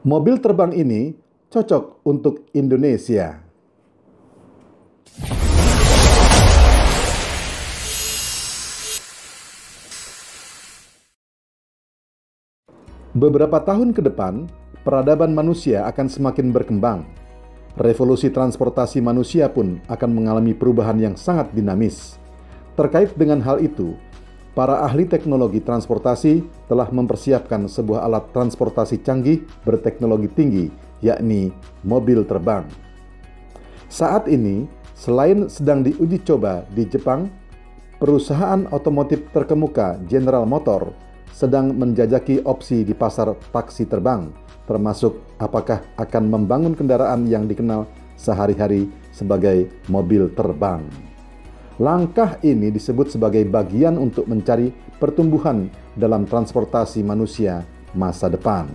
Mobil terbang ini cocok untuk Indonesia. Beberapa tahun ke depan, peradaban manusia akan semakin berkembang. Revolusi transportasi manusia pun akan mengalami perubahan yang sangat dinamis. Terkait dengan hal itu, para ahli teknologi transportasi telah mempersiapkan sebuah alat transportasi canggih berteknologi tinggi, yakni mobil terbang. Saat ini, selain sedang diuji coba di Jepang, perusahaan otomotif terkemuka General Motors sedang menjajaki opsi di pasar taksi terbang, termasuk apakah akan membangun kendaraan yang dikenal sehari-hari sebagai mobil terbang. Langkah ini disebut sebagai bagian untuk mencari pertumbuhan dalam transportasi manusia masa depan.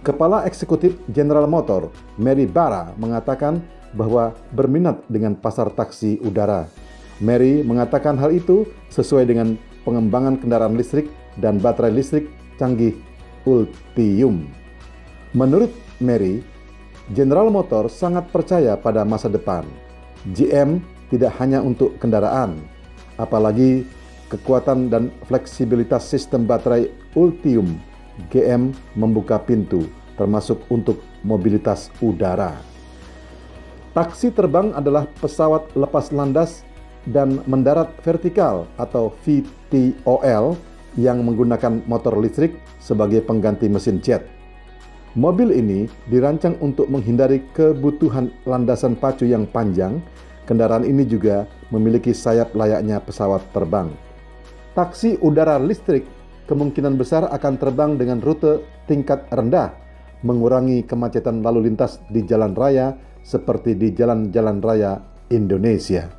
Kepala Eksekutif General Motors, Mary Barra, mengatakan bahwa berminat dengan pasar taksi udara. Mary mengatakan hal itu sesuai dengan pengembangan kendaraan listrik dan baterai listrik canggih Ultium. Menurut Mary, General Motors sangat percaya pada masa depan. GM tidak hanya untuk kendaraan, apalagi kekuatan dan fleksibilitas sistem baterai Ultium GM membuka pintu, termasuk untuk mobilitas udara. Taksi terbang adalah pesawat lepas landas dan mendarat vertikal atau VTOL yang menggunakan motor listrik sebagai pengganti mesin jet. Mobil ini dirancang untuk menghindari kebutuhan landasan pacu yang panjang. Kendaraan ini juga memiliki sayap layaknya pesawat terbang. Taksi udara listrik kemungkinan besar akan terbang dengan rute tingkat rendah, mengurangi kemacetan lalu lintas di jalan raya seperti di jalan-jalan raya Indonesia.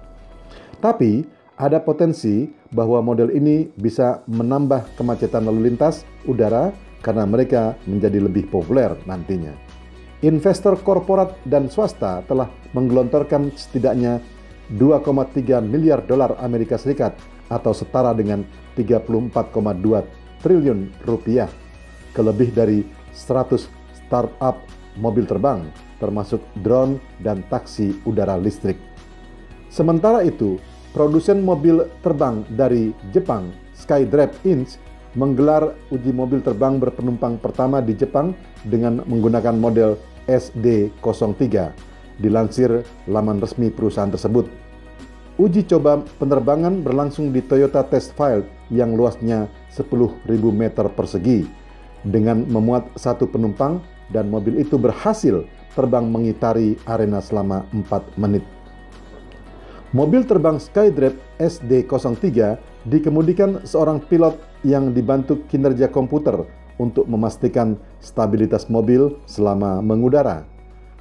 Tapi, ada potensi bahwa model ini bisa menambah kemacetan lalu lintas udara karena mereka menjadi lebih populer nantinya. Investor korporat dan swasta telah menggelontorkan setidaknya 2,3 miliar dolar Amerika Serikat atau setara dengan 34,2 triliun rupiah ke lebih dari 100 startup mobil terbang, termasuk drone dan taksi udara listrik. Sementara itu, produsen mobil terbang dari Jepang, Skydrive Inc., menggelar uji mobil terbang berpenumpang pertama di Jepang dengan menggunakan model SD03, dilansir laman resmi perusahaan tersebut. Uji coba penerbangan berlangsung di Toyota Test Field yang luasnya 10.000 meter persegi, dengan memuat satu penumpang, dan mobil itu berhasil terbang mengitari arena selama 4 menit. Mobil terbang Skydrive SD03 dikemudikan seorang pilot yang dibantu kinerja komputer untuk memastikan stabilitas mobil selama mengudara.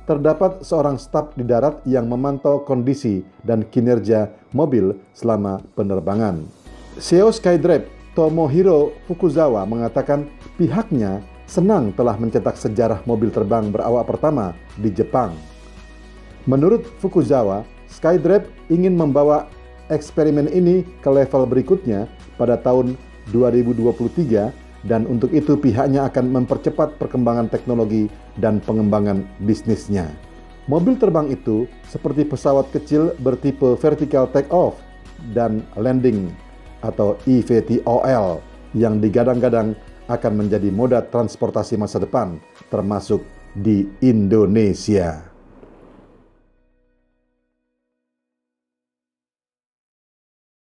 Terdapat seorang staf di darat yang memantau kondisi dan kinerja mobil selama penerbangan. CEO Skydrive, Tomohiro Fukuzawa, mengatakan pihaknya senang telah mencetak sejarah mobil terbang berawak pertama di Jepang. Menurut Fukuzawa, Skydrive ingin membawa eksperimen ini ke level berikutnya pada tahun 2023, dan untuk itu pihaknya akan mempercepat perkembangan teknologi dan pengembangan bisnisnya. Mobil terbang itu seperti pesawat kecil bertipe vertical take-off dan landing atau eVTOL yang digadang-gadang akan menjadi moda transportasi masa depan, termasuk di Indonesia.